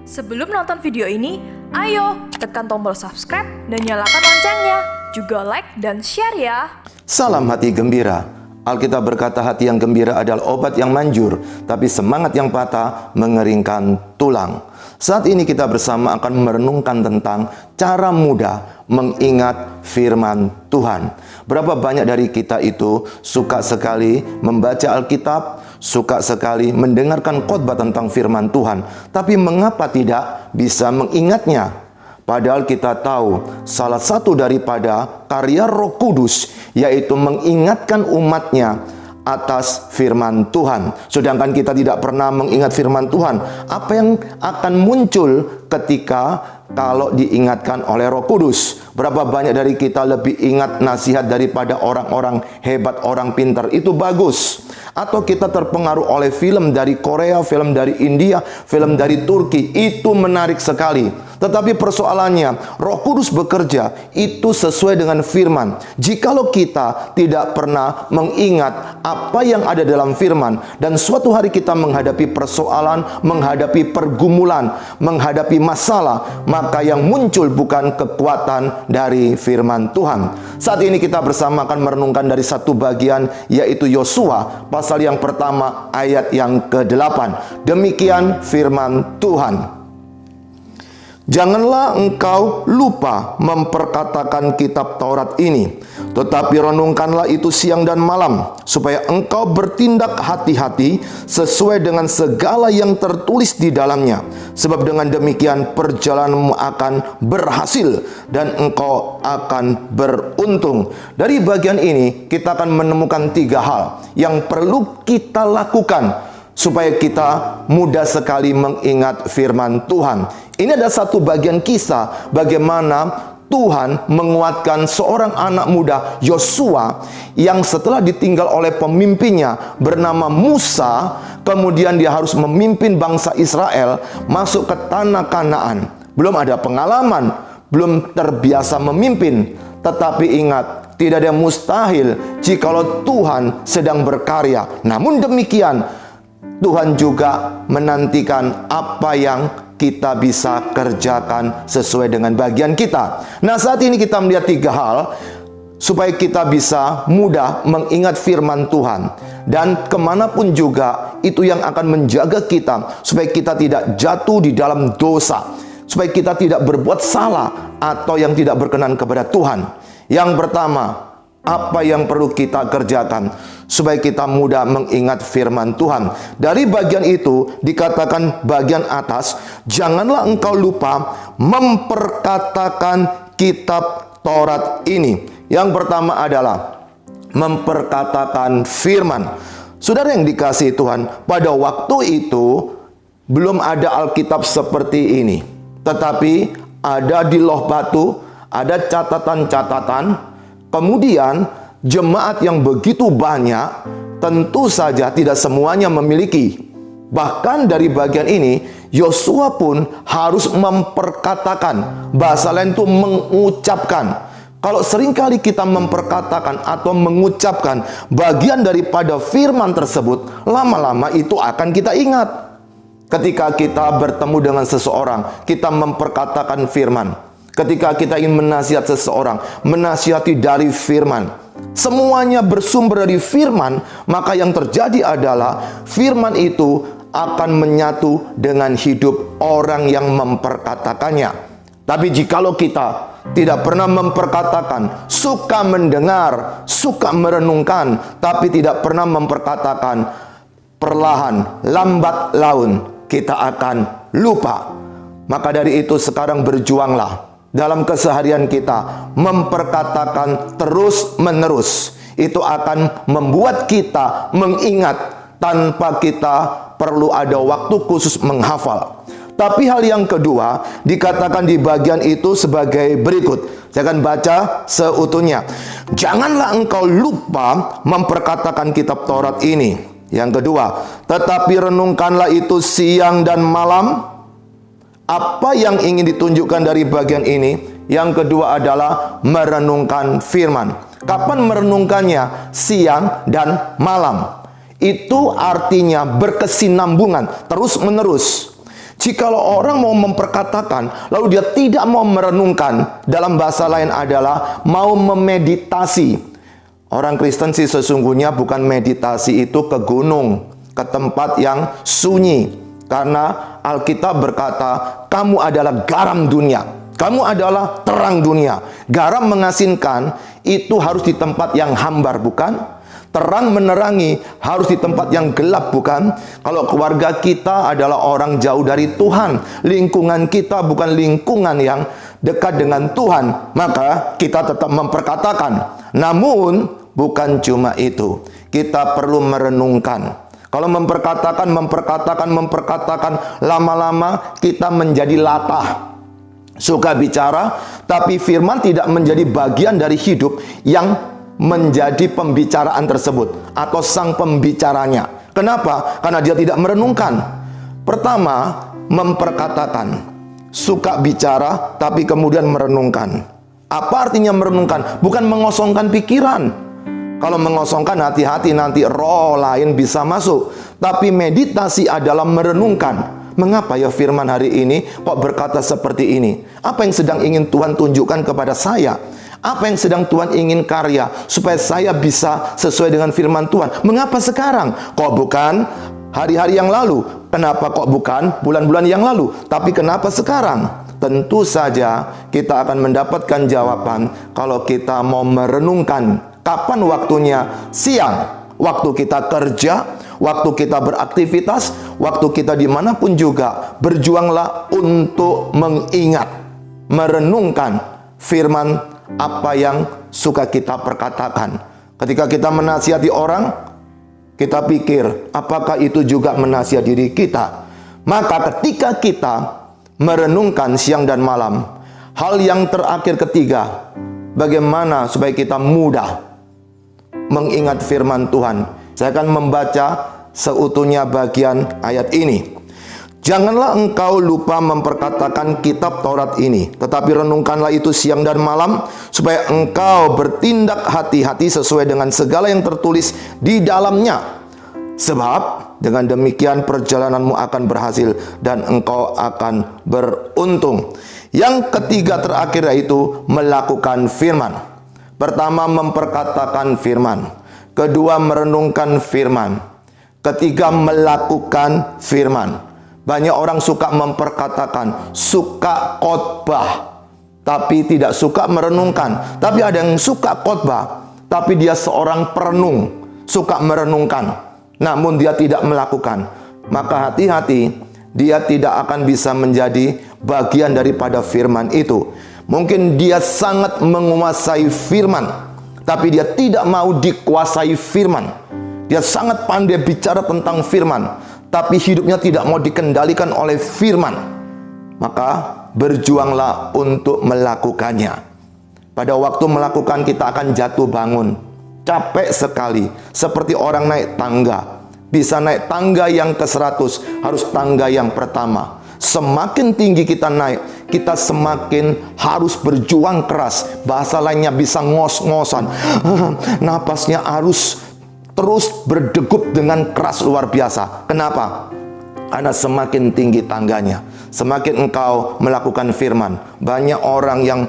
Sebelum nonton video ini, ayo tekan tombol subscribe dan nyalakan loncengnya. Juga like dan share ya. Salam hati gembira. Alkitab berkata hati yang gembira adalah obat yang manjur, tapi semangat yang patah mengeringkan tulang. Saat ini kita bersama akan merenungkan tentang cara mudah mengingat firman Tuhan. Berapa banyak dari kita itu suka sekali membaca Alkitab, suka sekali mendengarkan khotbah tentang firman Tuhan, tapi mengapa tidak bisa mengingatnya? Padahal kita tahu salah satu daripada karya Roh Kudus yaitu mengingatkan umatnya atas firman Tuhan. Sedangkan kita tidak pernah mengingat firman Tuhan. Apa yang akan muncul ketika kalau diingatkan oleh Roh Kudus? Berapa banyak dari kita lebih ingat nasihat daripada orang-orang hebat, orang pintar? Itu bagus. Atau kita terpengaruh oleh film dari Korea, film dari India, film dari Turki. Itu menarik sekali. Tetapi persoalannya, Roh Kudus bekerja itu sesuai dengan firman. Jikalau kita tidak pernah mengingat apa yang ada dalam firman, dan suatu hari kita menghadapi persoalan, menghadapi pergumulan, menghadapi masalah, maka yang muncul bukan kekuatan dari firman Tuhan. Saat ini kita bersama akan merenungkan dari satu bagian, yaitu Yosua, pasal yang pertama, ayat yang ke-8. Demikian firman Tuhan. Janganlah engkau lupa memperkatakan kitab Taurat ini, tetapi renungkanlah itu siang dan malam, supaya engkau bertindak hati-hati sesuai dengan segala yang tertulis di dalamnya. Sebab dengan demikian perjalananmu akan berhasil dan engkau akan beruntung. Dari bagian ini kita akan menemukan 3 hal yang perlu kita lakukan supaya kita mudah sekali mengingat firman Tuhan. Ini ada satu bagian kisah bagaimana Tuhan menguatkan seorang anak muda, Yosua, yang setelah ditinggal oleh pemimpinnya bernama Musa, kemudian dia harus memimpin bangsa Israel masuk ke tanah Kanaan. Belum ada pengalaman, belum terbiasa memimpin, tetapi ingat, tidak ada yang mustahil jikalau Tuhan sedang berkarya. Namun demikian, Tuhan juga menantikan apa yang kita bisa kerjakan sesuai dengan bagian kita. Nah, saat ini kita melihat 3 hal supaya kita bisa mudah mengingat firman Tuhan. Dan kemanapun juga itu yang akan menjaga kita supaya kita tidak jatuh di dalam dosa, supaya kita tidak berbuat salah atau yang tidak berkenan kepada Tuhan. Yang pertama, apa yang perlu kita kerjakan supaya kita mudah mengingat firman Tuhan? Dari bagian itu dikatakan bagian atas, janganlah engkau lupa memperkatakan kitab Taurat ini. Yang pertama adalah memperkatakan firman. Saudara yang dikasihi Tuhan, pada waktu itu belum ada Alkitab seperti ini, tetapi ada di loh batu, ada catatan-catatan. Kemudian jemaat yang begitu banyak, tentu saja tidak semuanya memiliki. Bahkan dari bagian ini, Yosua pun harus memperkatakan. Bahasa lain itu mengucapkan. Kalau seringkali kita memperkatakan atau mengucapkan bagian daripada firman tersebut, lama-lama itu akan kita ingat. Ketika kita bertemu dengan seseorang, kita memperkatakan firman. Ketika kita ingin menasihat seseorang, menasihati dari firman. Semuanya bersumber dari firman, maka yang terjadi adalah firman itu akan menyatu dengan hidup orang yang memperkatakannya. Tapi jikalau kita tidak pernah memperkatakan, suka mendengar, suka merenungkan, tapi tidak pernah memperkatakan, perlahan, lambat laun, kita akan lupa. Maka dari itu sekarang berjuanglah dalam keseharian kita, memperkatakan terus-menerus. Itu akan membuat kita mengingat tanpa kita perlu ada waktu khusus menghafal. Tapi hal yang kedua dikatakan di bagian itu sebagai berikut. Saya akan baca seutuhnya. Janganlah engkau lupa memperkatakan kitab Taurat ini. Yang kedua, tetapi renungkanlah itu siang dan malam. Apa yang ingin ditunjukkan dari bagian ini? Yang kedua adalah merenungkan firman. Kapan merenungkannya? Siang dan malam. Itu artinya berkesinambungan, terus menerus. Jikalau orang mau memperkatakan, lalu dia tidak mau merenungkan, dalam bahasa lain adalah mau memeditasi. Orang Kristen sih sesungguhnya bukan meditasi itu ke gunung, ke tempat yang sunyi. Karena Alkitab berkata, kamu adalah garam dunia. Kamu adalah terang dunia. Garam mengasinkan, itu harus di tempat yang hambar, bukan? Terang menerangi harus di tempat yang gelap, bukan? Kalau keluarga kita adalah orang jauh dari Tuhan, lingkungan kita bukan lingkungan yang dekat dengan Tuhan, maka kita tetap memperkatakan. Namun, bukan cuma itu. Kita perlu merenungkan. Kalau memperkatakan, lama-lama kita menjadi latah. Suka bicara, tapi firman tidak menjadi bagian dari hidup yang menjadi pembicaraan tersebut atau sang pembicaranya. Kenapa? Karena dia tidak merenungkan. Pertama, memperkatakan. Suka bicara tapi kemudian merenungkan. Apa artinya merenungkan? Bukan mengosongkan pikiran. Kalau mengosongkan, hati-hati, nanti roh lain bisa masuk. Tapi meditasi adalah merenungkan. Mengapa ya firman hari ini kok berkata seperti ini? Apa yang sedang ingin Tuhan tunjukkan kepada saya? Apa yang sedang Tuhan ingin karya supaya saya bisa sesuai dengan firman Tuhan? Mengapa sekarang? Kok bukan hari-hari yang lalu? Kenapa kok bukan bulan-bulan yang lalu? Tapi kenapa sekarang? Tentu saja kita akan mendapatkan jawaban kalau kita mau merenungkan. Kapan waktunya? Siang. Waktu kita kerja, waktu kita beraktivitas, waktu kita dimanapun juga. Berjuanglah untuk mengingat, merenungkan firman apa yang suka kita perkatakan. Ketika kita menasihati orang, kita pikir, apakah itu juga menasihati diri kita? Maka ketika kita merenungkan siang dan malam, hal yang terakhir ketiga, bagaimana supaya kita mudah mengingat firman Tuhan. Saya akan membaca seutuhnya bagian ayat ini. Janganlah engkau lupa memperkatakan kitab Taurat ini, tetapi renungkanlah itu siang dan malam, supaya engkau bertindak hati-hati sesuai dengan segala yang tertulis di dalamnya. Sebab dengan demikian perjalananmu akan berhasil dan engkau akan beruntung. Yang ketiga terakhir yaitu melakukan firman. Pertama, memperkatakan firman. Kedua, merenungkan firman. Ketiga, melakukan firman. Banyak orang suka memperkatakan, suka khotbah, tapi tidak suka merenungkan. Tapi ada yang suka khotbah, tapi dia seorang perenung, suka merenungkan, namun dia tidak melakukan. Maka hati-hati, dia tidak akan bisa menjadi bagian daripada firman itu. Mungkin dia sangat menguasai firman, tapi dia tidak mau dikuasai firman. Dia sangat pandai bicara tentang firman, tapi hidupnya tidak mau dikendalikan oleh firman. Maka berjuanglah untuk melakukannya. Pada waktu melakukan kita akan jatuh bangun, capek sekali, seperti orang naik tangga. Bisa naik tangga yang ke-100, harus tangga yang pertama. Semakin tinggi kita naik, kita semakin harus berjuang keras. Bahasa lainnya bisa ngos-ngosan. Napasnya harus terus berdegup dengan keras luar biasa. Kenapa? Karena semakin tinggi tangganya, semakin engkau melakukan firman. Banyak orang yang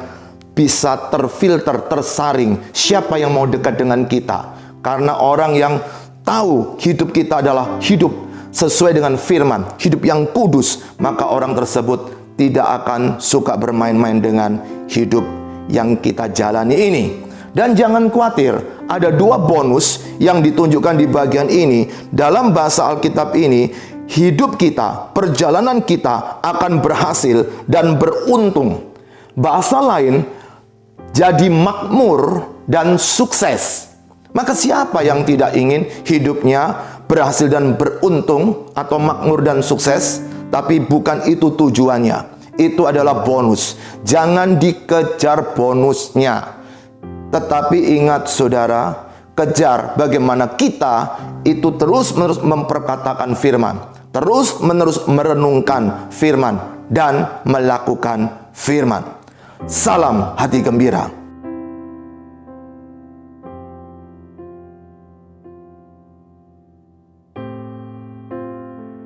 bisa terfilter, tersaring. Siapa yang mau dekat dengan kita? Karena orang yang tahu hidup kita adalah hidup sesuai dengan firman, hidup yang kudus, maka orang tersebut tidak akan suka bermain-main dengan hidup yang kita jalani ini. Dan jangan khawatir, ada dua bonus yang ditunjukkan di bagian ini. Dalam bahasa Alkitab ini, hidup kita, perjalanan kita akan berhasil dan beruntung. Bahasa lain, jadi makmur dan sukses. Maka siapa yang tidak ingin hidupnya berhasil dan beruntung atau makmur dan sukses? Tapi bukan itu tujuannya. Itu adalah bonus. Jangan dikejar bonusnya. Tetapi ingat saudara, kejar bagaimana kita itu terus-menerus memperkatakan firman, terus-menerus merenungkan firman, dan melakukan firman. Salam hati gembira.